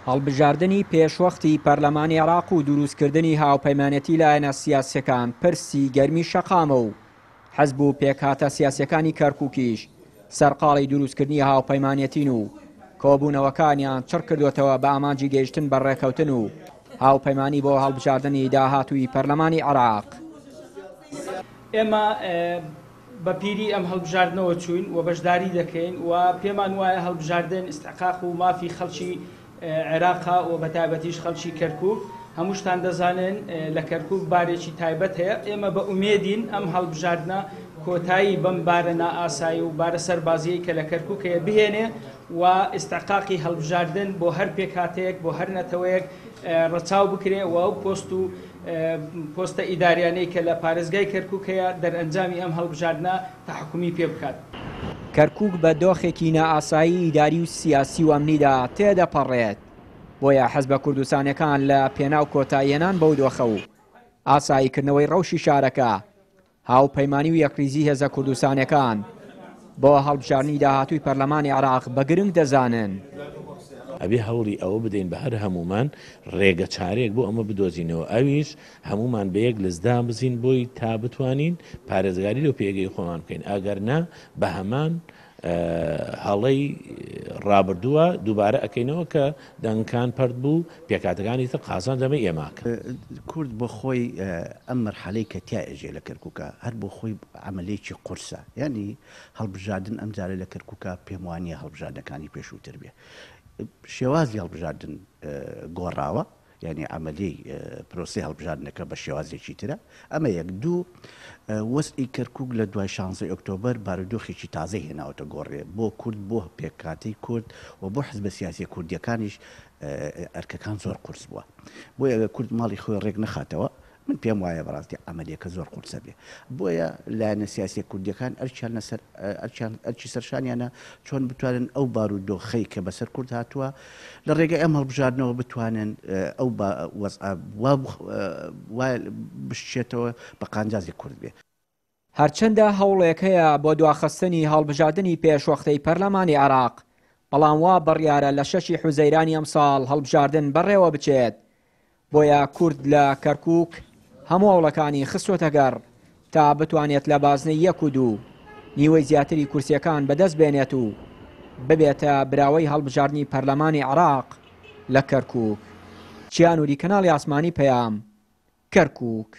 هەڵبژاردننی پێشوەختی پەرلەمانی عێراق و دروستکردنی هاوپەیمانەتی لایەنە سیاسیەکان پرسی گەرمی شەقامە و حەزب و پێکهاتە سیاسیەکانی کەرکووکیش سەرقاڵی دروستکردنی هاوپەیمانەتین و کۆبوونەوەکانیان چڕ کردوێتەوە بە ئامانجی گەیشتن بە ڕێکەوتن و هاوپەیمانی بۆ هەڵبژاردننی داهاتووی پەرلەمانی عێراق. ئێمە بە پیری ئەم هەڵبژاردنەوە چوین و بەشداری دەکەین و پێمان وایە هەڵبژاردن ئیستحقاق و مافی خەڵکی عێراقا و بەتایبەتیش خەڵکی کەرکووک هەمووشتان دەزانن لە کەرکووک بارێکی تایبەت هەیە. ئێمە بە ئومێدین ئەم هەڵبژاردنە کۆتایی بەم بارە نائاسایی و بارە سەربازیەی کە لە کەرکووکەیە بهێنێ و ئیستحقاقی هەڵبژاردن بۆ هەر پێکهاتەیەک بۆ هەر نەتەوەیەک ڕەچاو بکرێ و ئەو پۆستە ئیداریانەی کە لە پارێزگای کەرکووکەیە دەرئەنجامی ئەم هەڵبژاردنە تەحکومی پێ بکات. کەرکووک بە دۆخێکی نائاسایی ئیداری و سیاسی و ئەمنیدا تێدەپەڕێت، بۆیە حەزبە کوردستانیەکان لە پێناو کۆتاییێنان بەو دۆخە و ئاساییکردنەوەی ڕەوشی شارەکە هاوپەیمانی و یەکریزی هێزە کوردستانیەکان بۆ هەڵبژاردننی داهاتووی پەرلەمانی عێراق بە گرنگ دەزانن. ئەبێ هەوڵی ئەوە بدەین بە هەر هەمومان ڕێگە چارێک بۆ ئەمە بدۆزینەوە، ئەویش هەمومان بە یەک لەزدا بزین بۆی تا بتوانین پارێزگاری لەو پێگەی خۆمان بکەین، ئەگەرنا بە هەمان هەڵەی ڕابردووە دووبارە ئەەکەینەوە کە دەنگکان پەرد بوو پێکاتەکانی تر قازان دەمە ئێماکە. کورد بۆ خۆی ئەم مەرحەلەی کە تیا ئێژێ لە کەرکووکە هەر بۆ خۆی عملێکی قورسە، یعنی هەڵبژاردن ئەم جارە لە کەرکووکە پێم وانیە هەڵبژاردنەکانی پێشووتر بێ. شێوازی هەڵبژاردن گۆڕاوە، یعنی عملی پرۆسی هەڵبژاردنەکە بە شێوازێکی ترە. ئەمە یەک دوو وەسعی کەرکووک لە دوای 16 ئۆکتۆبەر بارودۆخێکی تازە هێناوەتە گۆڕێ بۆ کورد بۆ پێکاتی کورد و بۆ حزبە سیاسی کوردیەکانیش ئەرکەکان زۆر قورس بووە، بۆ ئەگە کورد ماڵی خۆی ڕێک نەخاتەوە من پێم وایە بەڕاستی ئەمەلێکە زۆر قورسە بێ، بۆیە لایەنە سیاسی کوردیەکان ئەرچی سەرشانیانە چۆن بتوانن ئەو بارودۆخەی کە بەسەر کورد هاتووە لە ڕێگە ئەم هەڵبژاردنەوە بتوانن ئەو وای بشێتەوە بە قانجازی کورد بێ. هەرچەندە هەوڵێک هەیە بۆ دواخستنی هەڵبژاردننی پێشوەختەی پەرلەمانی عێراق، بەڵام وا بڕیارە لە 6 حوزەیرانی ئەم ساڵ هەڵبژاردن بەڕێوە بچێت، بۆیە کورد لە کەرکووک هەموو هەوڵەکانی خستوۆتە گەڕ تا بتوانێت لە بازنەی 1 و 2 نیوەی زیاتری کورسیەکان بەدەست بێنێت و ببێتە براوەی هەڵبژاردننی پەرلەمانی عێراق لە کەرکووک. چیانوری کەناڵی ئاسمانی پەیام، کەرکووک.